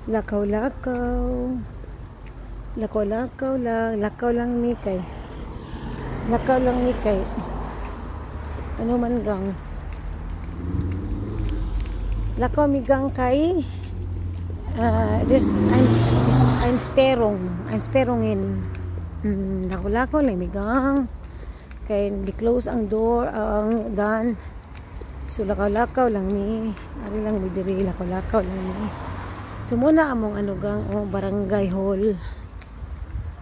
Lakaw-lakaw. Lakaw-lakaw lang. Lakaw lang ni kay. Lakaw lang ni kay. Ano man gang. Lakaw mi gang kay. I'm sperongin. Lakaw-lakaw lang mi gang. Kay di-close ang door, ang dan. So lakaw-lakaw lang ni. Ari lang mi diri, lakaw-lakaw lang ni. So muna among ano gang barangay hall.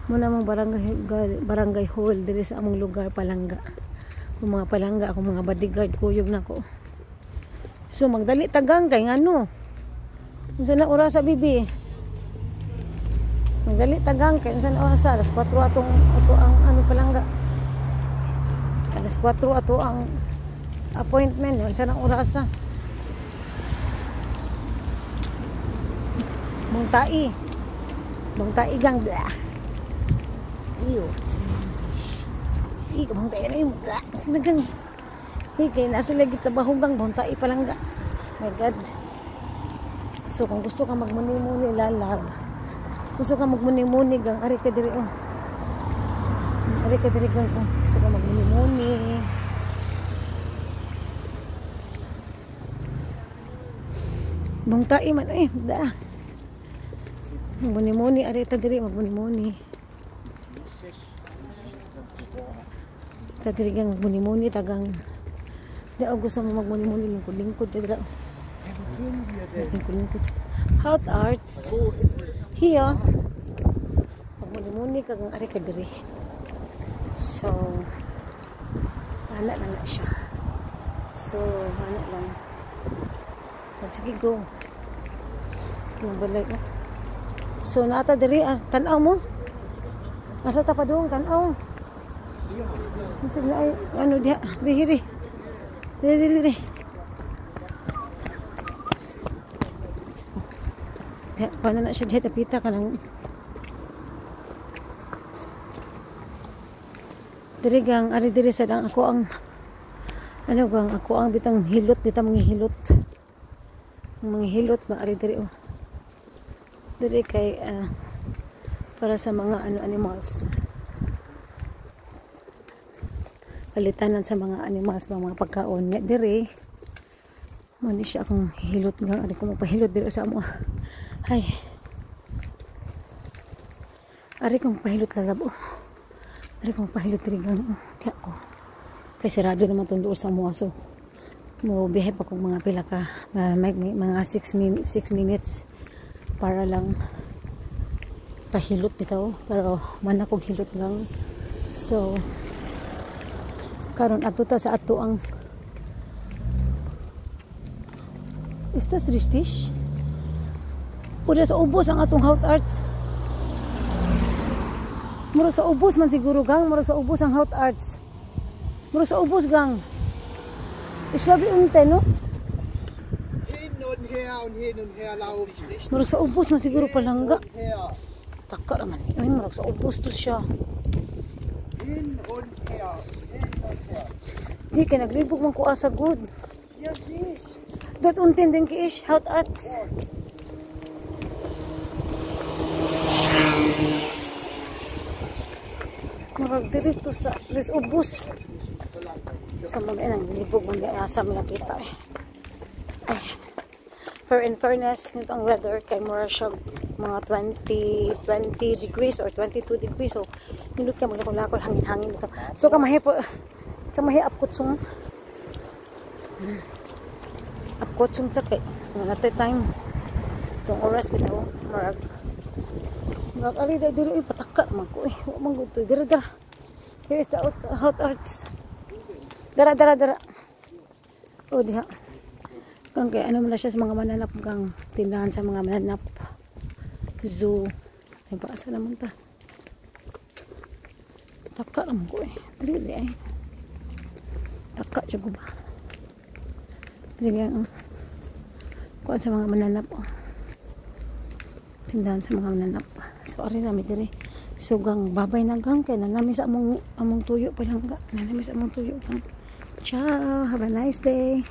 Muna among barangay hall diri sa among lugar Palangga. Kung mga Palangga ako mga bodyguard kuyog nako. So magdali tagang kay ngano. Unsa na oras sa bibi? Magdali tagang kay unsa na oras sa alas 4 ato ang ano Palangga. Alas 4 ato ang appointment. Unsa na oras sa? Bangtai gang dah. Iyo. Ika bangtai na yung mga. Sinagang. Kaya nasa lagi trabaho gang bangtai Palangga. My God. So kung gusto ka magmuni-muni lalag. Gusto ka magmuni-muni gang. Ari ka diri oh. Ari ka diri gang oh. Gusto ka magmuni-muni. Bangtai man eh. Dah. Magmuni-muni, arita diri magmuni-muni. Diri gang magmuni-muni tagang. Di ako gusto mo magmuni-muni lingkod-lingkod dira. Lingkod-lingkod. Hot arts. Hiya. Magmuni-muni kagang ari ka diri. So ana lang na siya. So ana lang. Sige go. Yung balay na. So nata diri tan-aw mo. Asa ta pa doon tan-aw. Sige ay ano diha bihiri. Diri. Diha kana na siya diha dapita ka lang. Diri gang ari diri sa dang ako ang ano gang ako ang bitang mga hilot. Mga hilot ba ari diri oh. Diri kay para sa mga animals. Palitanan sa mga animals, mga pagkaon niya diri. Mani siya akong hilot gang ari ko magpahilot diri sa amo. Ay. Ari kong pahilot lalabo. Ari kong pahilot diri gang. Di ako. Kay sarado naman tundo sa amo so. Mo bihe pa kog mga pila ka mga 6 minutes. Para lang pahilot bitaw pero man akong hilot lang so karon ato ta sa ato ang estas tristis pura sa ubos ang atong hot arts murag sa ubos man siguro gang murag sa ubos ang hot arts murag sa ubos gang islabi unte no. Murag sa ubos man siguro Palangga. Taka naman. Ay, murag sa ubos to siya. Di ka naglibog man ko asa good. Dat untin din ki ish. Hot arts. Murag dirito sa res ubos. Sa mga naglibog man asa mga kita eh. Ay. In fairness, nito ang weather kay mura siya mga 20 degrees or 22 degrees. So, nindot ka maglako-lako, hangin-hangin dito. So, kamahi apkutsong sakay. Nanatay time. Itong oras bitaw. Marag ari diri pataka man ko eh. Wa man gud to. Dira. Here is the hot arts. Dara. Oh, diha. Kung kaya ano mula siya sa mga mananap kang tindahan sa mga mananap zoo ay paasa naman ta taka naman ko eh dili ay taka siya ko ba dili nga kuan sa mga mananap tindahan sa mga mananap so ari namin diri so gang babay na gang kay nanami sa among tuyo Palangga nanami sa among tuyo gang ciao have a nice day.